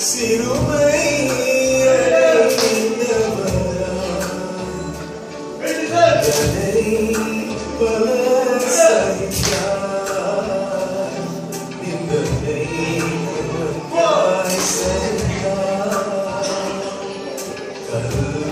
சிறுமை அடைந்தவரா கதை பல சகித்தார் நிந்தனை நமக்காய் சகித்தார் கல்வாரி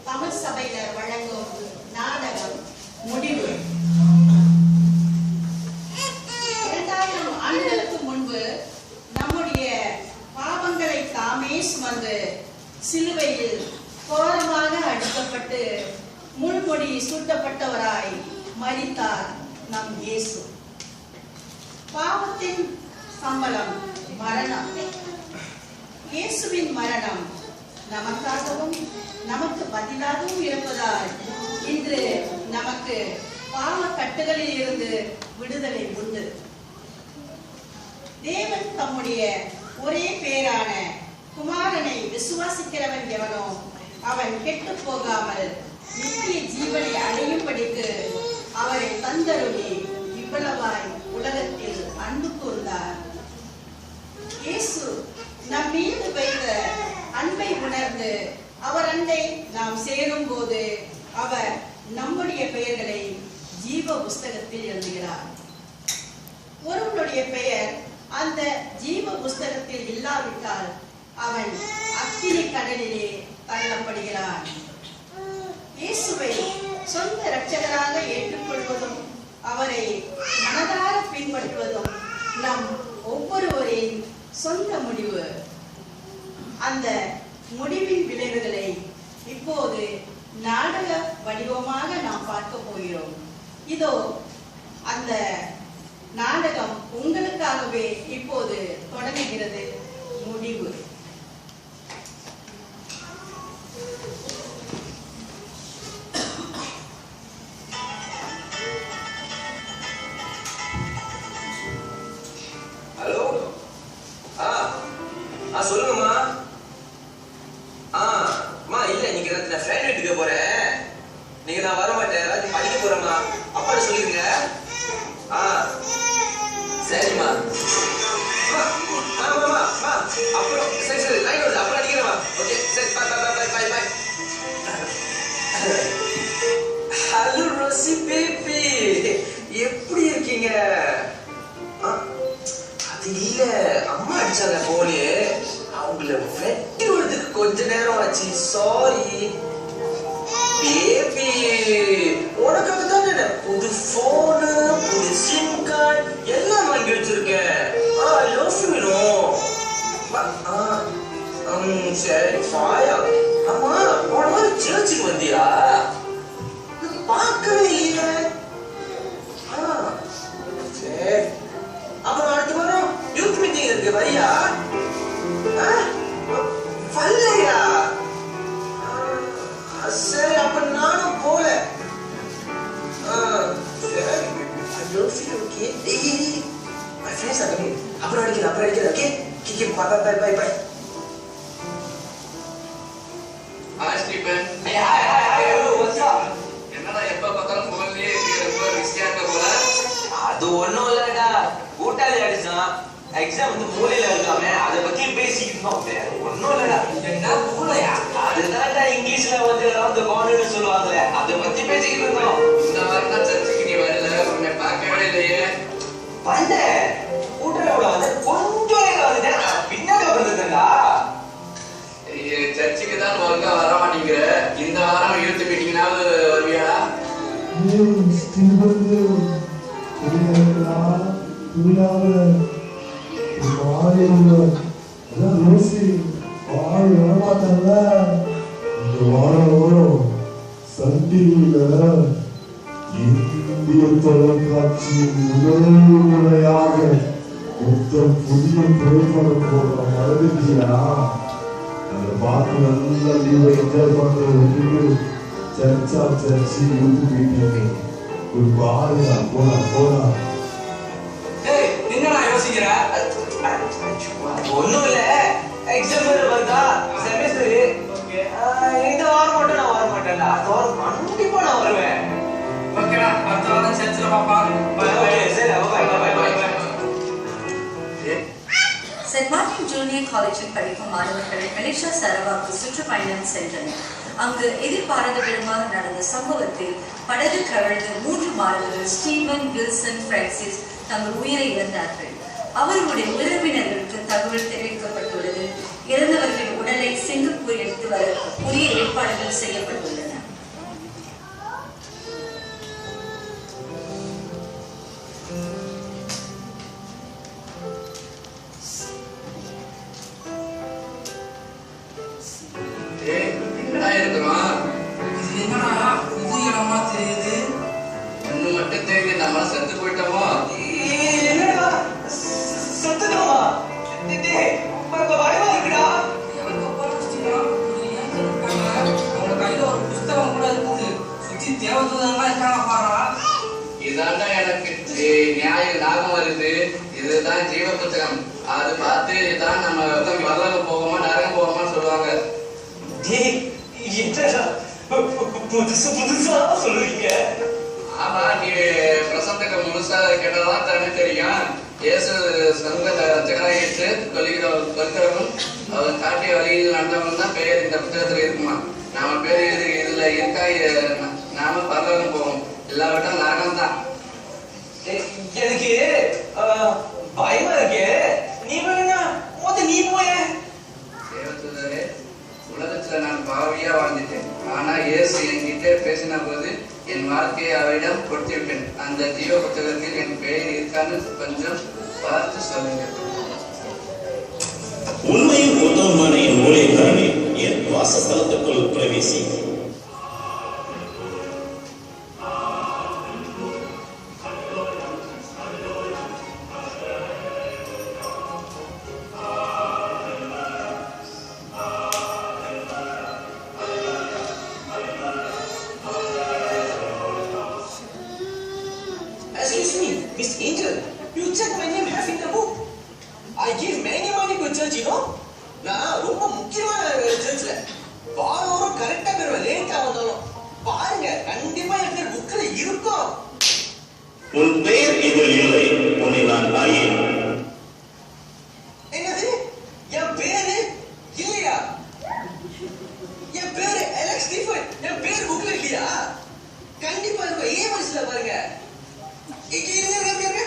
தமிழ் சபையினர் வழங்கும் நாடகம் முடிவு. 2000 ஆண்டுகளுக்கு முன்பு நம்முடைய பாவங்களை தாமே சுமந்து சிலுவையில் கோரமாக அடிக்கப்பட்டு முள்முடி சூட்டப்பட்டவராய் மரித்தார் நம் இயேசு. பாவத்தின் சம்பளம் மரணம். இயேசுவின் மரணம் நமக்காகவும் நமக்கு பதிலாகவும் இருப்பதால் இன்று நமக்கு பாவ கட்டுகளில் இருந்து விடுதலை உண்டு. தேவன் தம்முடைய ஒரே பேரான குமாரனை விசுவாசிக்கிறவன் எவனோ அவன் கெட்டு போகாமல் நித்திய ஜீவனை அடையும்படிக்கு அவரை தந்தருளி இவ்வளவாய் உலகத்தில் அன்பு கூர்ந்தார். இயேசு நம் மீது வைத்த அன்பை உணர்ந்து அவர் அண்டை நாம் சேரும் போது அவர் நம்முடைய பெயர்களை ஜீவ புஸ்தகத்தில் எழுதுகிறார். ஒருவனுடைய பெயர் அந்த ஜீவ புஸ்தகத்தில் இல்லாவிட்டால் அவன் அக்கினி கடலிலே தள்ளப்படுகிறான். இயேசுவை சொந்த இரட்சகராக ஏற்றுக்கொள்வதும் அவரை மனதார பின்பற்றுவதும் நம் ஒவ்வொருவரின் சொந்த முடிவு. அந்த முடிவின் விளைவுகளை இப்போது நாடக வடிவமாக நாம் பார்க்க போகிறோம். இதோ அந்த நாடகம் உங்களுக்காகவே இப்போது தொடங்குகிறது. முடிவு. ஹலோ. சொல்லுங்கம்மா. இல்ல நீங்க நான் ஃப்ரெண்ட் வீட்டுக்கு போறேன். நீங்க நான் வர மாட்டேன். ஏதாவது படிக்க போறேம்மா. அப்பா சொல்லிருங்க. சரிம்மா. அப்புறம் சரி லைன் வருது. அப்புறம் அடிக்கிறேம்மா. ஓகே சரி பை. ஹலோ ரோசி பேபி, எப்படி இருக்கீங்க? அது இல்ல, அம்மா அடிச்சாங்க போனே, அவங்கள வெட்டி விடுறதுக்கு கொஞ்ச நேரம் ஆச்சு. Sorry baby. உனக்காக தானே புது போனு, புது சிம் கார்டு எல்லாம் வாங்கி வச்சிருக்கேன். சரி ஃபாயா. அம்மா போன மாதிரி சர்ச்சுக்கு வந்தியா? பார்க்கவே இல்லை. சரி, அப்புறம் அடுத்த வாரம் யூத் மீட்டிங் இருக்கு, வரியா? வரலையா? சரி, அப்ப நானும் போல. அப்புறம் அடிக்கிறேன். Okay, bye. என்னடா எப்ப பார்த்தாலும் போன்லயே ரொம்ப பிஸியா இருக்க போல. அது ஒண்ணும் இல்லடா, கூட்டாளி அடிச்சான். எக்ஸாம் வந்து மூலையில இருக்காம அதை பத்தி பேசிக்கிட்டோம். ஒன்னும் இல்லடா. என்ன மூளையா? அதுதான்டா இங்கிலீஷ்ல வந்து அரவுண்ட் தி கார்னர்னு சொல்லுவாங்க. அதை பத்தி பேசிக்கிட்டு இருந்தோம். இந்த வாரம் தான் சர்ச்சுக்கு நீ வரல, உன்னை பார்க்கவே இல்லையே. வந்தேன் கூட்டரோட வந்து கொஞ்சம் நேரம் வந்துட்டேன், பின்னாடி வந்துட்டேன்டா. சர்ச்சுக்கு தான் ஒழுங்கா வர மாட்டேங்கிற. இந்த வாரம் யூத் மீட்டிங்னாவது வருவியாடா? சன் டிவியில இந்திய தொலைக்காட்சி முதல் முறையாக மொத்தம் புதிய திரைப்படம் போடுற மறந்துட்டியா? அதை பார்த்து நல்லா லீவை என்ஜாய் பண்றதுக்கு சர்ச்சா சர்ச்சு யூத் மீட்டிங் ஒரு பாருங்க. போனா என்னடா யோசிக்கிற? ஒண்ணும் இல்ல, எக்ஸாம் வருதா செமஸ்டர். இந்த வாரம் மட்டும் நான் வர மாட்டேன்டா, அடுத்த வாரம் கண்டிப்பா நான் வருவேன். ஓகேடா, அடுத்த வாரம் சர்ச்சில் பாப்பா. சரி, பாய். சென்ட் மார்ட்டின் ஜூனியர் காலேஜில் படிக்கும் மாணவர்கள் மலேசியா சரவாக்கு சுற்றுப்பயணம் சென்றனர். அங்கு எதிர்பாராத விதமாக நடந்த சம்பவத்தில் படகு கவிழ்ந்து 3 மாணவர்கள் ஸ்டீவன், வில்சன், பிரான்சிஸ் தங்கள் உயிரை இழந்தார்கள். அவர்களுடைய உறவினர்களுக்கு தகவல் தெரிவிக்கப்பட்டுள்ளது. இறந்தவர்களின் உடலை சிங்கப்பூர் எடுத்து வர உரிய ஏற்பாடுகள் செய்யப்பட்டுள்ளன. என்னடா இருக்கிறோம்? இது என்னடா புது இடமா தெரியுது? ஒண்ணு மட்டும் தெரியுது, நம்மள செத்து போயிட்டோமோ? என்னடா சத்துக்கமா? பயமா இருக்குடா. அவங்க கையில ஒரு புஸ்தகம் கூட இருக்குது. சுத்தி தேவதூதமா இருக்காங்க பாரா. இதாண்டா எனக்கு ஞாபகம் வருது. இதுதான் ஜீவ புத்தகம். அது பார்த்து இதான் நம்ம வரலாறு போவோமா நரகம் போவோமான்னு சொல்லுவாங்க. புதுசா சொல்லுவீங்க. ஆமா, நீ பிரசந்தத்தை முழுசா கேட்டதான் தானே தெரியும். இயேசு சங்க ரட்சகராக ஏற்று கொல்கிறவன் அவர் காட்டிய வழியில் நடந்தவன் தான் பெயர் இந்த புத்தகத்துல இருக்குமா. நாம பேர் இதுல இருக்கா, நாம பரலோகம் போவோம், இல்லாவிட்டா நரகம் தான். எனக்கு பயமா இருக்கு. நீ வேணா நீ போய. தேவதூதரே, உலகத்துல நான் பாவியா வாழ்ந்துட்டேன். ஆனா இயேசு என்கிட்ட பேசின போது என் வாழ்க்கையை அவரிடம் கொடுத்து விட்டேன். அந்த ஜீவ புத்தகத்தில் என் பெயர் இருக்கான்னு கொஞ்சம் பார்த்து சொல்லுங்க. உண்மையும் உத்தமமான என் ஊழியக்காரனே, என் வாசஸ்தலத்துக்குள் பிரவேசி. Excuse me, Miss Angel, you check my name half in the book. I give many money to church, you know. நான் ரொம்ப முக்கியமான சர்ச்ல வாரம் கரெக்டா வருவேன். லேட்டா வந்தாலும் பாருங்க, கண்டிப்பா எனக்கு புக்ல இருக்கும். உன் பெயர் இதில் இல்லை, உன்னை நான் அறியேன். என்னது? என் பேரு இல்லையா? என் பேரு அலெக்ஸ் ஸ்டீஃபன். என் பேரு புக்ல இல்லையா? கண்டிப்பா இருக்கும். ஏன் மனசுல பாருங்க. இருங்க.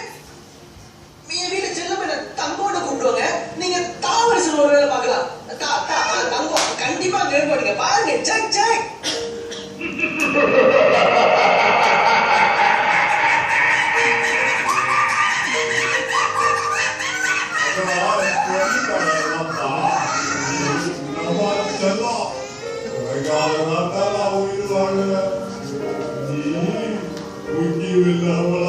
என் வீட்டுல செல்லம் என்ன தங்கோட கூப்பிடுவாங்க. நீங்க தாவரசன் ஒரு வேலை பார்க்கலாம். தங்கம் கண்டிப்பா கேட்பாடுங்க. பாருங்க, செக்.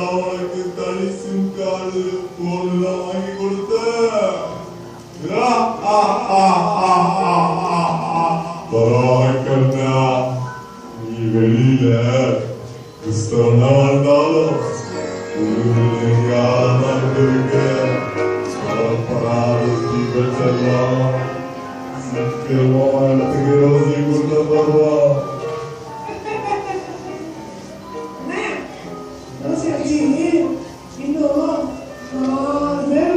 அவளுக்கு தனி சிம் கார்டு போன்ல வாங்கி கொடுத்த பரவாயில்ல. நீ வெளியில கிறிஸ்தவனா இருந்தாலும் இருக்க பராமரிப்பெல்லாம் முக்கியமான இடத்துக்கு யோசி கொடுத்த பருவா. இன்னும் வேறு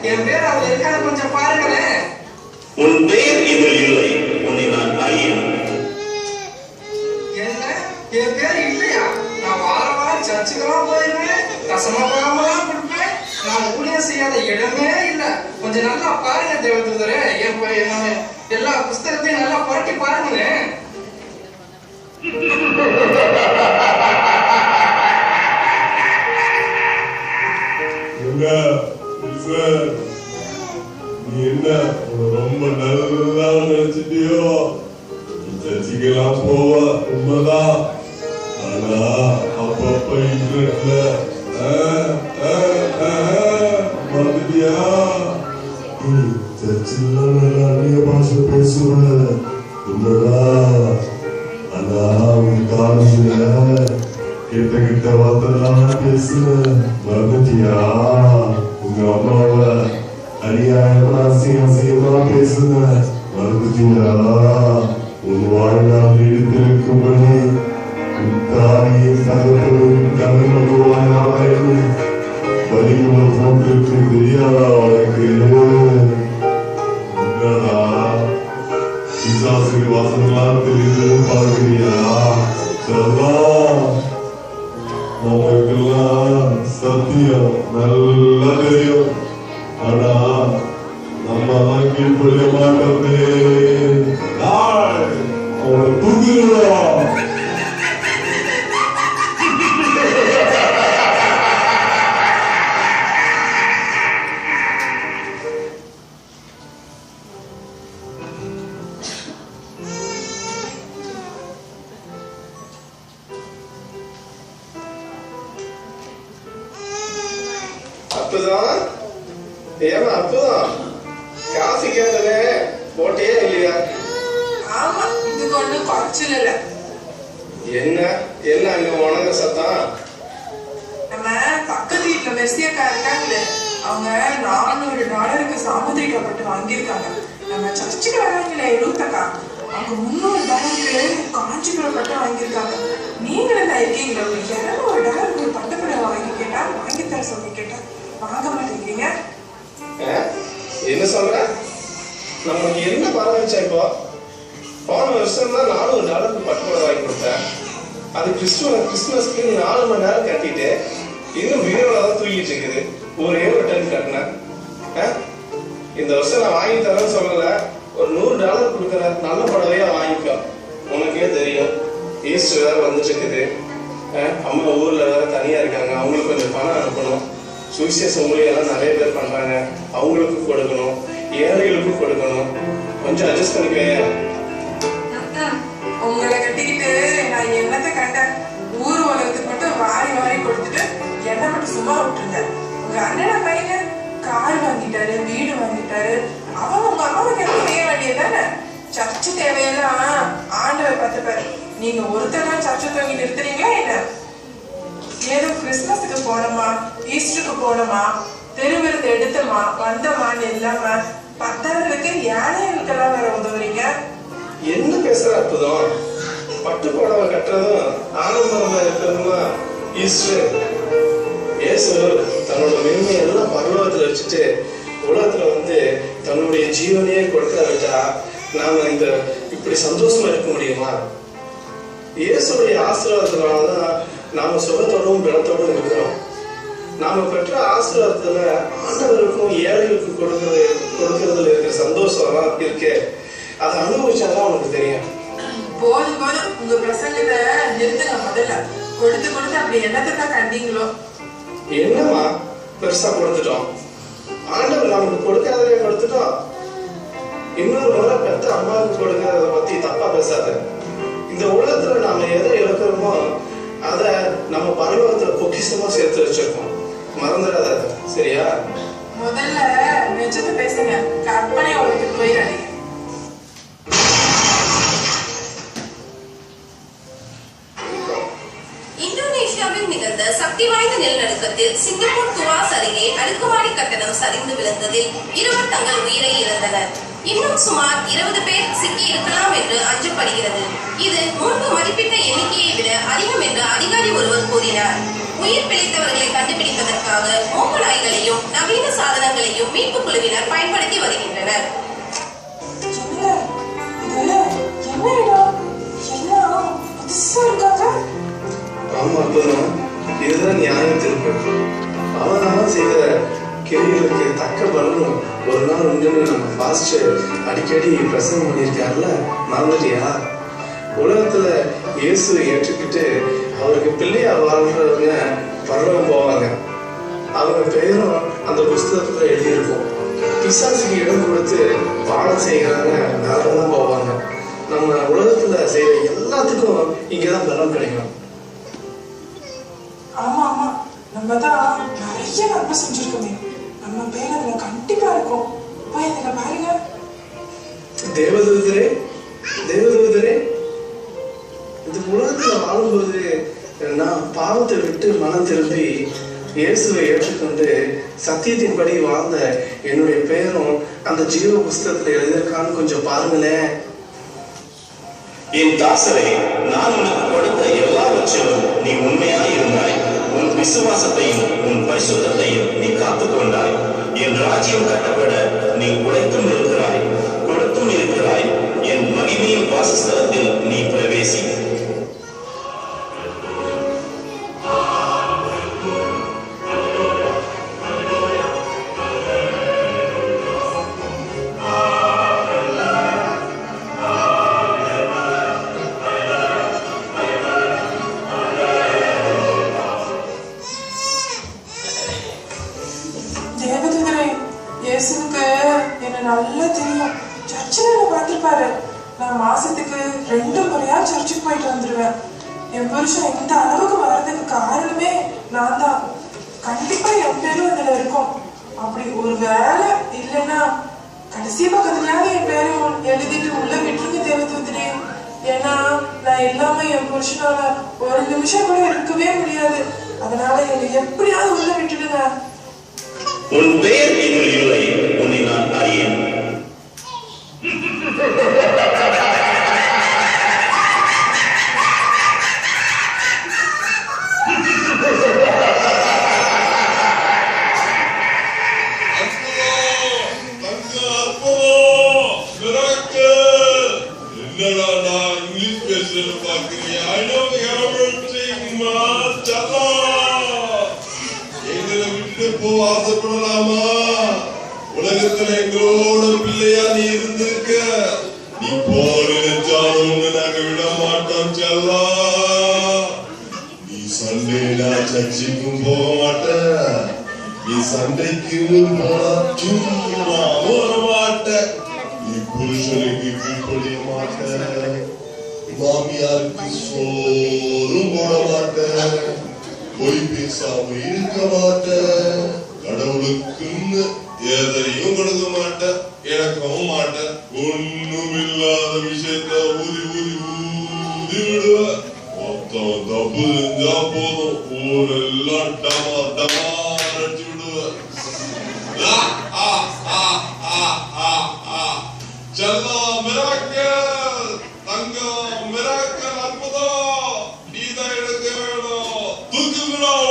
என் பேர் அவள் இருக்கான்னு கொஞ்சம் பாருங்களேன். உன் பெயர் இதில் இல்லை, உன்னை நான் அறியேன். என்ன, என் பேர் இல்லையா? நான் வாரம் சர்ச்சுக்கெல்லாம் போயிருவேன், தசம பாகமெல்லாம் கொடுப்பேன். நான் ஊழியம் செய்யாத இடமே இல்லை. கொஞ்சம் நல்லா பாருங்க தேவதூதரே, என் எல்லா புஸ்தகத்தையும் நல்லா புரட்டி பாருங்களேன். நீ என்ன ரொம்ப நல்லா நினைச்சிட்டியோ? சர்ச்சைக்கெல்லாம் போவ உண்மைதான். ஆனா அப்பப்ப இன்டர்நெட்ல மறந்துட்டியா? சர்ச்சில் நல்லா அந்நிய பாஷை பேசுவேன் உண்மைதான். ஆனா உன் காலேஜ்ல கிட்ட வார்த்தைலாம் பேசுவேன் மறந்துட்டியா? உங்க அம்மாவை அநியாயமா அசிங்கமா பேசுவேன் மறந்துட்டியா? உன் வாழ்நாள் எடுத்திருக்கும்படி உன் தாயும் தகப்பனும் கனமருவாயாய் வரிகளை போட்டிருக்கு தெரியாதா உனக்கு? பிசாசுக்கு வாசனெல்லாம் தெரியுது பார்க்கிறியா? சொல்லலாம், நமக்கெல்லாம் சத்தியம் நல்லா தெரியும். ஆனா நம்ம கீழ்படிய மாட்டோமே. அவனை தூக்கிடுவோம். அப்பதான் ஏமா அப்பதான் காசு கேட்டதே போட்டியே இல்லையா? ஆமா, இதுக்கு ஒண்ணும் குறைச்சல் இல்ல. என்ன என்ன அங்க உனக்கு சத்தம்? நம்ம பக்கத்து வீட்டுல மெர்சியக்கா இருக்காங்களே, அவங்க $400 சாமுதிரிக்கப்பட்டு வாங்கியிருக்காங்க. நம்ம சர்ச்சுக்கு வராங்களே ரூத்தக்கா, அவங்க $300 காஞ்சிபுரம் பட்டு வாங்கியிருக்காங்க. நீங்களும் என்ன இருக்கீங்களா? $200 ஒரு பட்டப்பட வாங்கி கேட்டா வாங்கி தர சொல்லி கேட்டா வாங்க மாட்டேங்கிறீங்க. என்ன சொல்ற? நமக்கு என்ன பரவாயில்லை. இப்போ போன வருஷம் தான் $400 பட்டுப்பட வாங்கி கொடுத்தேன். அது கிறிஸ்துமஸ்க்கு 4 மணி நேரம் கட்டிட்டு இன்னும் வீரோட தான் தூக்கிட்டு இருக்குது. ஒரே ஒரு டைம் கட்டினேன். இந்த வருஷம் நான் வாங்கி தரேன்னு சொல்லல, ஒரு $100 கொடுக்குற நல்ல புடவையா வாங்கிக்கோ. உனக்கே தெரியும் ஈஸ்டர் வேற வந்துட்டு இருக்குது. அம்மா ஊர்ல வேற தனியா இருக்காங்க, அவங்களுக்கு கொஞ்சம் பணம் அனுப்பணும். சுவிசேஷ ஊழியெல்லாம் நிறைய பேர் பண்றாங்க, அவங்களுக்கு கொடுக்கணும், ஏழைகளுக்கும் கொடுக்கணும். கொஞ்சம் அட்ஜஸ்ட் பண்ணிக்குவேன். உங்களை கட்டிக்கிட்டு நான் என்னத்தை கண்டேன்? ஊர் உலகத்துக்கு மட்டும் வாரி வாரி கொடுத்துட்டு என்ன மட்டும் சும்மா விட்டுருந்தேன். உங்க அண்ணனை பையன் கார் வாங்கிட்டாரு, வீடு வாங்கிட்டாரு. அவன் உங்க அம்மாவுக்கு என்ன செய்ய வேண்டியதானே? சர்ச்சு தேவையெல்லாம் ஆண்டவர் பார்த்துப்பாரு. நீங்க ஒருத்தர் தான் சர்ச்சை தூங்கி நிறுத்துறீங்களா என்ன? ஏதோ கிறிஸ்துமஸுக்கு போனோமா, ஈஸ்டருக்கு போனோமா, தெருவிருந்து எடுத்தோமா வந்தோமான்னு இல்லாம பத்தாவதுக்கு ஏழைகளுக்கெல்லாம் வேற உதவுறீங்க. என்ன பேசுற? அற்புதம். பட்டு புடவை கட்டுறதும் ஆடம்பரமா இருக்கிறதும் ஈஸ்டர். இயேசு தன்னோட மேன்மையெல்லாம் பரலோகத்துல வச்சுட்டு உலகத்துல வந்து தன்னுடைய ஜீவனையே கொடுக்க வச்சா நாம இப்படி சந்தோஷமா இருக்க முடியுமா? இயேசுடைய ஆசீர்வாதத்தினாலதான் நாம சுகத்தோடும் பலத்தோடும் இருக்கிறோம். நாம பெற்ற ஆசீர்வாதத்துல ஆண்டவருக்கும் ஏழைகளுக்கும் கொடுக்கறதுல இருக்கிற சந்தோஷம் இருக்கு. அதை அனுபவிச்சாதான் உனக்கு தெரியும். போதும் போதும், உங்க பிரசங்கத்தை நிறுத்துங்க. முதல்ல கொடுத்து அப்படி என்னத்தை தான் கண்டீங்களோ? என்னமா பெருசா கொடுத்துட்டோம்? ஆண்டவர் நமக்கு கொடுக்காதவே கொடுத்துட்டோம். இன்னொரு முறை பெத்த அம்மாவுக்கு கொடுக்கறத பத்தி தப்பா பேசாத. இந்த உலகத்துல நாம எதை இழக்கிறோமோ அத நம்ம பரலோகத்துல பொக்கிஷமா சேர்த்து வச்சிருக்கோம். மறந்துடாத, சரியா? முதல்ல நிஜத்தை பேசுங்க, கற்பனை உலகத்துக்கு போயிடாதீங்க. இந்தோனேஷியாவில் நிகழ்ந்த சக்தி வாய்ந்த நிலநடுக்கத்தில் சிங்கப்பூர் துவாஸ் அருகே அடுக்குமாடி கட்டணம் சரிந்து விழுந்ததில் 20 தங்கள் உயிரை இழந்தனர். இன்னும் சுமார் 20 பேர் சிக்கி இருக்கலாம் என்று அஞ்சப்படுகிறது. இது முன்பு மதிப்பிட்ட எண்ணிக்கையை விட அதிகம் என்று அதிகாரி ஒருவர் கூறினார். உயிர் பிழைத்தவர்களை கண்டுபிடிப்பதற்காக மோப்ப நாய்களையும் நவீன சாதனங்களையும் மீட்பு குழுவினர் பயன்படுத்தி வருகின்றனர். ஆமா, இதுதான் நியாயம் திருப்பி. அவன் செய்த கிரிகளுக்கு தக்க பலனும் ஒரு நாள் உண்டுன்னு நம்ம ஃபாஸ்ட் அடிக்கடி பிரசங்கம் பண்ணியிருக்காருல, மறந்துட்டியா? உலகத்துல இயேசுவை ஏற்றுக்கிட்டு அவருக்கு பிள்ளையா வாழ்றவங்க பரலோகம் போவாங்க. அவங்க பெயரும் அந்த புஸ்தகத்துல எழுதியிருக்கும். பிசாசுக்கு இடம் கொடுத்து பாடம் செய்கிறாங்க, நரகம் போவாங்க. நம்ம உலகத்துல செய்யற எல்லாத்துக்கும் இங்கதான் பலம் கிடைக்கும். ஆமா ஆமா, நம்ம தான் நிறைய நன்மை செஞ்சிருக்கோமே, நம்ம பேர் அதுல கண்டிப்பா இருக்கும். போய் அதுல பாருங்க. தேவதூதரே, தேவதூதரே, இந்த உலகத்துல வாழும்போது நான் பாவத்தை விட்டு மனம் திரும்பி இயேசுவை ஏற்றுக்கொண்டு சத்தியத்தின்படி வாழ்ந்த என்னுடைய பெயரும் அந்த ஜீவ புஸ்தகத்துல எழுதியிருக்கான்னு கொஞ்சம் பாருங்களேன். என் தாசரே, நான் உனக்கு கொடுத்த எல்லாவற்றிலும் நீ உண்மையாய் இருந்தாய். உன் விசுவாசத்தையும் உன் பரிசுத்தத்தையும் நீ காத்துக்கொண்டாய். என் ராஜ்யம் கட்டப்பட நீ உழைத்தும் இருக்கிறாய், கொடுத்தும் இருக்கிறாய். என் மகிமையின் வாசஸ்தலத்தில் நீ பிரவேசி. இயேசுவுக்கு என்ன நல்லா தெரியும். சர்ச்சில் என்ன பார்த்துருப்பாரு. நான் மாசத்துக்கு 2 முறையா சர்ச்சுக்கு போயிட்டு வந்துடுவேன். என் புருஷன் இந்த அளவுக்கு வர்றதுக்கு காரணமே நான் தான். கண்டிப்பா என் பேரும் அதுல இருக்கும். அப்படி ஒரு வேலை இல்லைன்னா கடைசி பக்கத்துலயாவது என் பேரையும் எழுதிட்டு உள்ள விட்டுருங்க தேவதூதரே. ஏன்னா நான் இல்லாம என் புருஷனால ஒரு நிமிஷம் கூட இருக்கவே முடியாது. அதனால என்னை எப்படியாவது உள்ள விட்டுடுங்க. உன் பெயர் என்னில் இல்லை, உன்னை நான் அறியேன். என்னடா நான் இங்கிலீஷ் பேசுறது பாக்குறீங்க? I know everything, மாச்சல்லா. எங்களை விட்டு போ ஆசைப்படலாமா? உலகத்துல எங்களோட பிள்ளையா நீ இருந்திருக்க. நீ போன்னு நினைச்சாலும் நாங்க விட மாட்டோம் செல்லா. நீ சண்டேனா சர்ச்சுக்கும் போக மாட்ட. நீ சண்டைக்கு போனா சும்மா போக மாட்ட. நீ புருஷனுக்கு கீழ்ப்படிய மாட்ட. மாமியாருக்கு சோறும் போட மாட்ட. பொய் பேசாம இருக்க மாட்ட. கடவுளுக்குன்னு எதையும் கொடுக்க மாட்ட. இழக்கவும் மாட்ட. ஒண்ணும் இல்லாத விஷயத்த ஊதி ஊதி ஊதி விடுவ. மொத்தம் தப்பு செஞ்சா போதும், ஊரெல்லாம் டமா டமா அடிச்சு விடுவ. செல்லம் மிராக்கல், தங்கம் மிராக்கல், அற்புதம். நீதான் எடுக்க வேணும். தூக்கு விடாம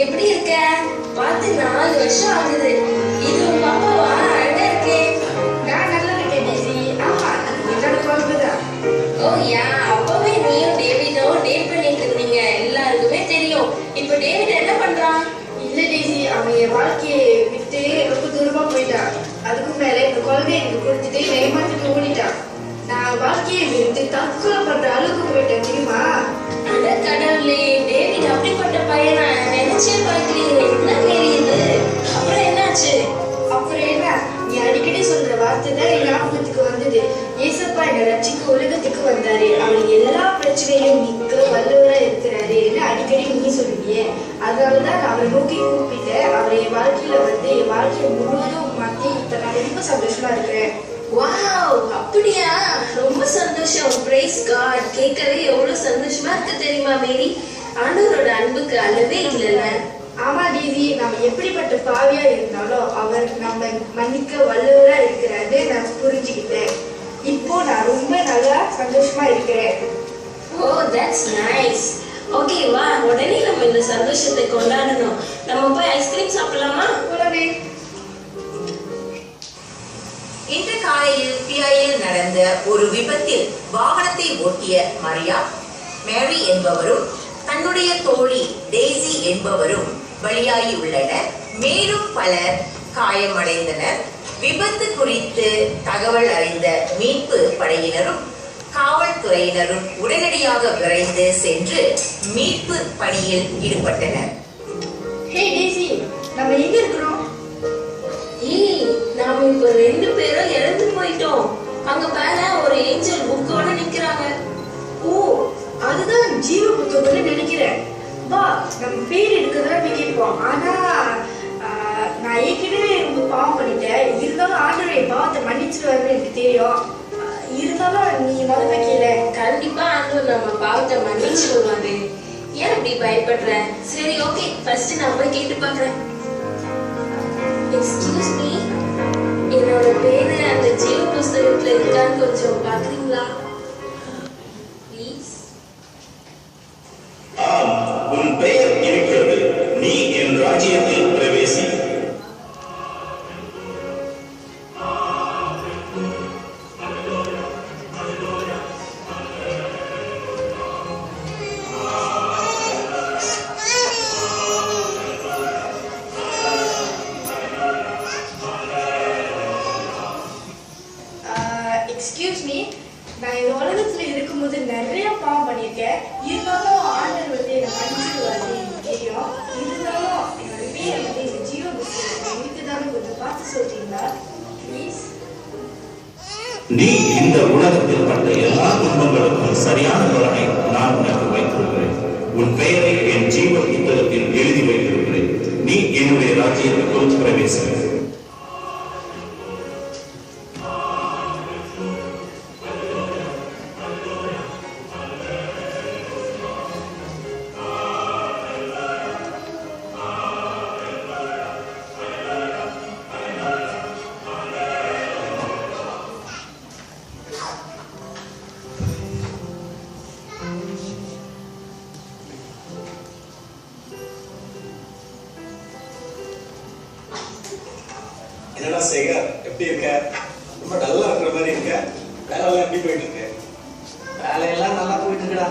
எப்படி இருக்க? பார்த்து 4 வருஷம் ஆகுது. இது உங்க அப்பாவா? அழகா இருக்கே. நான் நல்லா இருக்கேன் டேசி. ஆமா, என்னோட குழந்தைதான். ஓ யா, அப்பவே நீயும் டேவிடும் டேட் பண்ணிட்டு இருந்தீங்க, எல்லாருக்குமே தெரியும். இப்ப டேவிட் என்ன பண்றான்? இல்ல டேசி, அவன் என் வாழ்க்கையை விட்டு ரொம்ப தூரமா போயிட்டான். அதுக்கு மேல இந்த குழந்தைய எனக்கு கொடுத்துட்டு ஏமாத்திட்டு ஓடிட்டான். நான் வாழ்க்கையை விட்டு தற்கொலை பண்ற அளவுக்கு போயிட்டேன் தெரியுமா? அட கடவுளே, டேவிட் அப்படிப்பட்ட பையனா? நினைச்சே பார்க்கலையே. என்ன தெரியுது? அப்புறம் என்னாச்சு? அப்புறம் என்ன, நீ அடிக்கடி சொல்ற வார்த்தை தான் என் ஞாபகத்துக்கு வந்தது. ஏசப்பா என்னை ரட்சிக்க உலகத்துக்கு வந்தாரு. அவர் எல்லா பிரச்சனையும் நிக்க வல்ல கூப்பிட்டு அவர் என் வாழ்க்கையில வந்து என் வாழ்க்கையை முழுவதும் மாற்றி இப்போ நான் ரொம்ப சந்தோஷமா இருக்கிறேன். வாவ், அப்படியா? ரொம்ப சந்தோஷம். Praise God. கேட்கவே எவ்வளவு சந்தோஷமா இருக்கு தெரியுமா மேரி? ஆண்டவரோட அன்புக்கு அளவே இல்லைல்ல. ஆமா டிவி, நம்ம எப்படிப்பட்ட பாவியா இருந்தாலும் அவர் நம்ம மன்னிக்க வல்லவரா இருக்கிறாரு நான் புரிஞ்சுக்கிட்டேன். இப்போ நான் ரொம்ப நல்லா சந்தோஷமா இருக்கிறேன். ஓ, தட்ஸ் நைஸ். ஓகே, வா, உடனே நம்ம இந்த சந்தோஷத்தை கொண்டாடணும். நம்ம போய் ஐஸ்கிரீம் சாப்பிடலாமா? போலவே. இன்று காலையில் பிஐயில் நடந்த ஒரு விபத்தில் வாகனத்தை ஓட்டிய மரியா மேரி என்பவரும் தன்னுடைய தோழி டெய்சி என்பவரும் பலியாகி உள்ளனர். மேலும் பலர் காயமடைந்தனர். விபத்து குறித்து தகவல் அறிந்த மீட்பு படையினரும் காவல்துறையினரும் உடனடியாக விரைந்து சென்று மீட்பு பணியில் ஈடுபட்டனர். ஹே டெய்சி, நம்ம எங்க இருக்கிறோம்? ஏய், நாம இப்ப 2 பேரும் இறந்து போயிட்டோம். அங்க மேல ஒரு ஏஞ்சல் புக்கோட நிக்கிறாங்க. ஓ, அதுதான் ஜீவ புத்தகம்னு நினைக்கிறேன். வா, நம்ம பேர் எடுக்கதான் கேட்போம். ஆனா நான் ஏற்கனவே ரொம்ப பாவம் பண்ணிட்டேன். இருந்தாலும் ஆண்டவரை பாவத்தை மன்னிச்சிருவாருன்னு எனக்கு தெரியும். இருந்தாலும் நீ முதல்ல கேளு. கண்டிப்பா ஆண்டவர் நம்ம பாவத்தை மன்னிச்சு விடுவாரு. ஏன் அப்படி பயப்படுற? சரி, ஓகே, ஃபர்ஸ்ட் நான் போய் கேட்டு பாக்குறேன். எக்ஸ்கியூஸ் மீ, என்னோட பேரு அந்த ஜீவ புஸ்தகத்துல இருக்கான்னு கொஞ்சம் பாக்குறீங்களா? ப்ளீஸ். ஆம், உன் பெயர் இருக்கிறது. நீ என் ராஜ்யத்தில் பிரவேசி. எக்ஸ்கியூஸ் மீ, நான் இந்த உலகத்துல இருக்கும்போது நிறைய பாவம் பண்ணியிருக்கேன். இருந்தாலும் ஆண்டவர் வந்து என்னை மன்னிச்சிருவாரு எனக்கு தெரியும். இருந்தாலும் என்னோட பேரை வந்து இந்த ஜீவ புஸ்தகத்தில் இருக்குதான்னு கொஞ்சம் பார்த்து சொல்றீங்களா ப்ளீஸ்? நீ இந்த உலகத்தில் பட்ட எல்லா துன்பங்களுக்கும் சரியான பலனை நான் உனக்கு வைத்திருக்கிறேன். உன் பெயரை என் ஜீவ புத்தகத்தில் எழுதி வைத்திருக்கிறேன். நீ என்னுடைய ராஜ்யத்திற்குள் பிரவேசி. என்னடா சேகர், எப்படி இருக்க? ரொம்ப டல்லா இருக்கிற மாதிரி இருக்க. வேலையெல்லாம் எப்படி போயிட்டு இருக்கு? வேலையெல்லாம் நல்லா போயிட்டு இருக்குடா.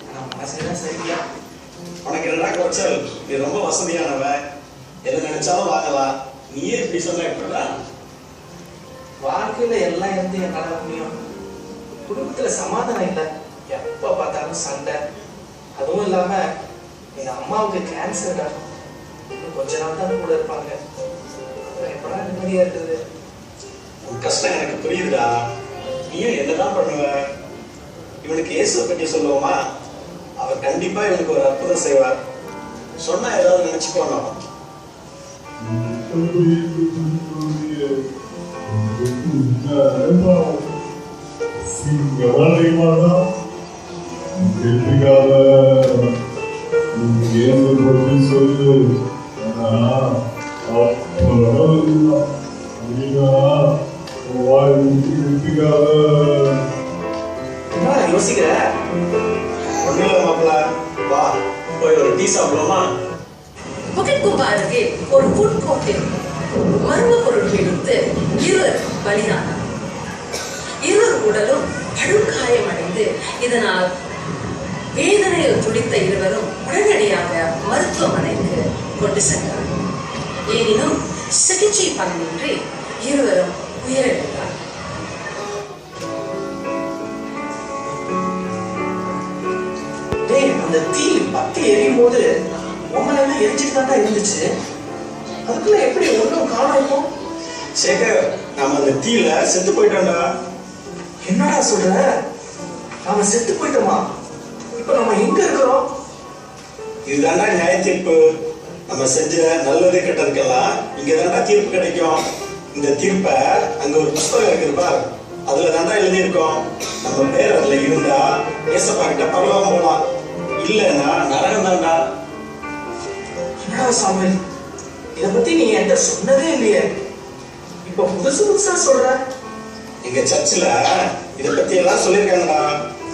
ஆனா மனசுலாம் சரியா. உனக்கு என்னடா குறைச்சல்? நீ ரொம்ப வசதியானவ, எதை நினைச்சாலும் வாங்கலாம். நீயே இப்படி சொன்ன எப்படா? வாழ்க்கையில எல்லாம் இருந்து என்னால முடியும். குடும்பத்துல சமாதானம் இல்லை. எப்ப பார்த்தாலும் சண்டை. அதுவும் இல்லாம எங்க அம்மாவுக்கு கேன்சர்டா. கொஞ்ச நாள் தான் கூட இருப்பாங்க. எப்படா நிம்மதியா இருக்குது? உன் கஷ்டம் எனக்கு புரியுதுடா. நீயும் என்னதான் பண்ணுவ? இவனுக்கு இயேசுவை பற்றி சொல்லுவோமா? அவர் கண்டிப்பா இவனுக்கு ஒரு அற்புதம் செய்வார். சொன்னா ஏதாவது நினைச்சு போனோம். யோசிக்கிற ஒண்ணுல மாப்பிள்ள, வா போய் ஒரு டீ சாப்பிடுவோமா? புகழ்கும்பா அருகே ஒரு ஃபுட் கோர்ட்டில் மர்ம பொருள் எடுத்து இருவர் பலியானார். இருவர் உடலும் படுகாயமடைந்து இதனால் வேதனையில் துடித்த இருவரும் உடனடியாக மருத்துவமனைக்கு கொண்டு சென்றார். எனினும் சிகிச்சை பலனின்றி இருவரும் உயிரிழந்தார். அந்த தீ பத்தி எரியும் போது உங்களெல்லாம் எரிஞ்சுட்டு தான் இருந்துச்சு. அதுக்குள்ள எப்படி ஒன்றும் காணோம்? சேகர், நாம அந்த தீல செத்து போயிட்டோம்டா. என்னடா சொல்ற? நாம செத்து போயிட்டோமா? இப்ப நம்ம எங்க இருக்கிறோம்? இதுதான்டா நியாய தீர்ப்பு. நம்ம செஞ்ச நல்லது கெட்டதுக்கெல்லாம் இங்கதான்டா தீர்ப்பு கிடைக்கும். இந்த தீர்ப்பை அங்க ஒரு புஸ்தகம் இருக்குப்பா, அதுல தாண்டா எழுதி இருக்கோம். நம்ம பேர் அதுல இருந்தா ஏசப்பா கிட்ட பரலோகம் போலாம், இல்லன்னா நரகம் தான்டா. என்னடா சாமுவேல், இத பத்தி நீ என்கிட்ட சொன்னதே இல்லையே, இப்ப புதுசா சொல்ற? எங்க சர்ச்சில் இத பத்தி எல்லாம் சொல்லியிருக்காங்கடா.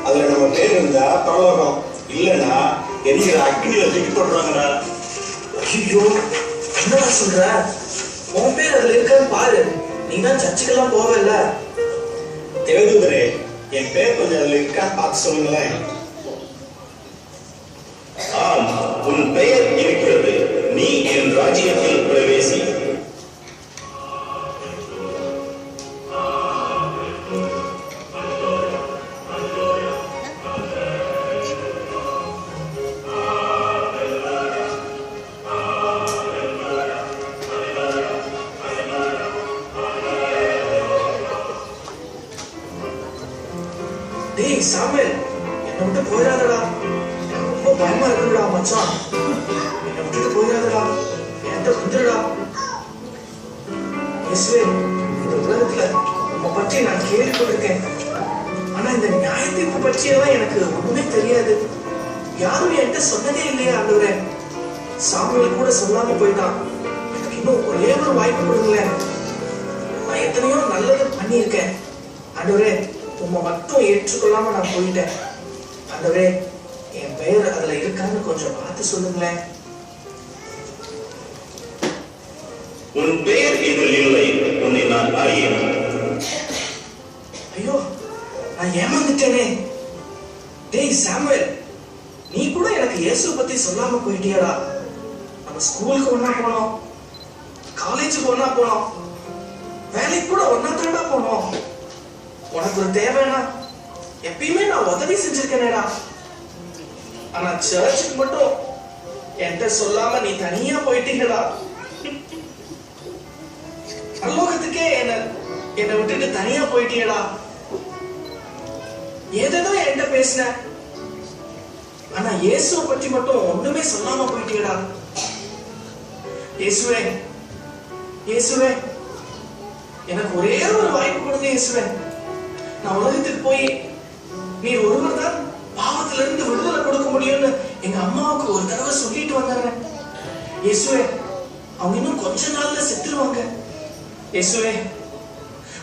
அதுல நம்ம பேர் இருந்தா பரலோகம், இல்லன்னா எரிகிற அக்னியில தூக்கி போட்டுருவாங்கடா. ஐயோ, என்னடா சொல்ற? உன் பேர் அதுல இருக்கான்னு பாரு, நீ தான் சர்ச்சுக்கெல்லாம் போவல. தேவதூதரே, என் பேர் கொஞ்சம் அதுல இருக்கான்னு பார்த்து சொல்லுங்களேன். ஆம், உன் பெயர் இருக்கிறது, நீ என் ராஜ்யத்தில் பிரவேசி. டேய் சாமுவேல், என்னை விட்டு போயிடாதடா, ரொம்ப பயமா இருக்குடா மச்சான். என்னை விட்டுட்டு போயிடாதடா, என்கிட்ட வந்துடுடா. இயேசுவே, இந்த உலகத்துல உன்னை பற்றி நான் கேள்விப்பட்டிருக்கேன், ஆனா இந்த நியாய தீர்ப்பு பற்றியெல்லாம் எனக்கு ஒண்ணுமே தெரியாது. யாரும் என்கிட்ட சொன்னதே இல்லையா ஆண்டவரே. சாமுவேல் கூட சொல்லாம போயிட்டான். எனக்கு இன்னும் ஒரே ஒரு வாய்ப்பு கொடுங்களேன். நான் எத்தனையோ நல்லது பண்ணியிருக்கேன் ஆண்டவரே, உம்மை மட்டும் ஏற்றுக்கொள்ளாம நான் போயிட்டேன். ஆண்டவரே, என் பெயர் அதுல இருக்கான்னு கொஞ்சம் பார்த்து சொல்லுங்களேன். உன் பெயர் இதில் இல்லை, உன்னை நான் அறியேன். ஐயோ, நான் ஏமாந்துட்டேனே. டேய் சாமுவேல், நீ கூட எனக்கு இயேசு பத்தி சொல்லாம போயிட்டியாடா. நம்ம ஸ்கூலுக்கு ஒண்ணா போனோம், காலேஜுக்கு ஒண்ணா போனோம், வேலைக்கு கூட ஒண்ணா தாண்டா போனோம். உனக்கு ஒரு தேவைன்னா எப்பயுமே நான் உதவி செஞ்சிருக்கேனேடா. ஆனா சர்ச்சுக்கு மட்டும் என்கிட்ட சொல்லாம நீ தனியா போயிட்டீங்கடா. பரலோகத்துக்கே என்னை விட்டுட்டு தனியா போயிட்டீங்கடா. ஏதேதோ என்கிட்ட பேசின, ஆனா இயேசுவை பற்றி மட்டும் ஒண்ணுமே சொல்லாம போயிட்டீங்கடா. இயேசுவே, இயேசுவே, எனக்கு ஒரே ஒரு வாய்ப்பு கொடுங்க இயேசுவே. நான் உலகத்துக்கு போய் நீர் ஒருவர் தான் பாவத்திலிருந்து விடுதலை கொடுக்க முடியும்னு எங்க அம்மாவுக்கு ஒரு தடவை சொல்லிட்டு வந்தாங்க. இயேசுவே, அவங்க இன்னும் கொஞ்ச நாள்ல செத்துருவாங்க. இயேசுவே,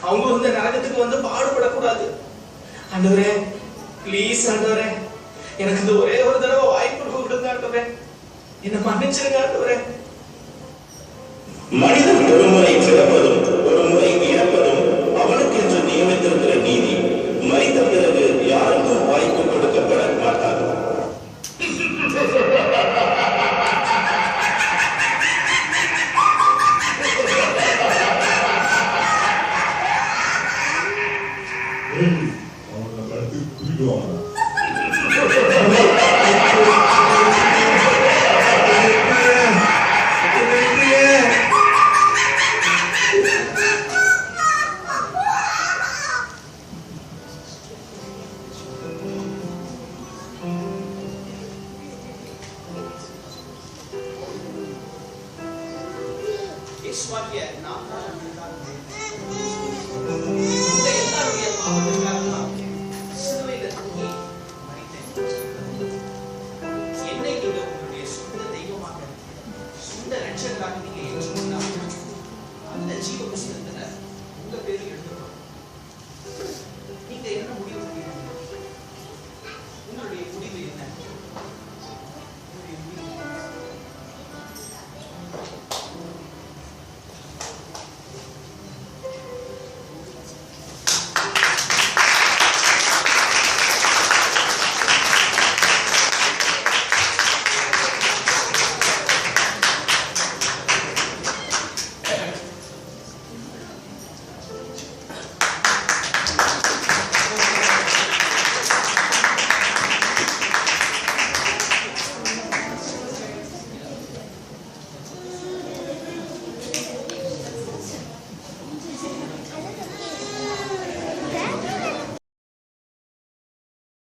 அவங்க இந்த நரகத்துக்கு வந்து பாடுபடக்கூடாது. ஆண்டவரே, பிளீஸ் ஆண்டவரே, எனக்கு இந்த ஒரே ஒரு தடவை வாய்ப்பு கொடுங்க ஆண்டவரே, என்ன மன்னிச்சிருங்க ஆண்டவரே. மனிதன் ஒரு முறை பிறப்பதும் ஒரு முறை இறப்பதும் அவனுக்கு என்று நியமித்திருக்கிற நீதி. மரித்த பிறகு யாருக்கும் வாய்ப்பு கொடுக்கப்பட மாட்டாது. அவனை கடுத்து குறிக்குவாங்க. என்னை நீங்க உங்களுடைய சொந்த தெய்வமாக, சொந்த ரட்சகராக நீங்க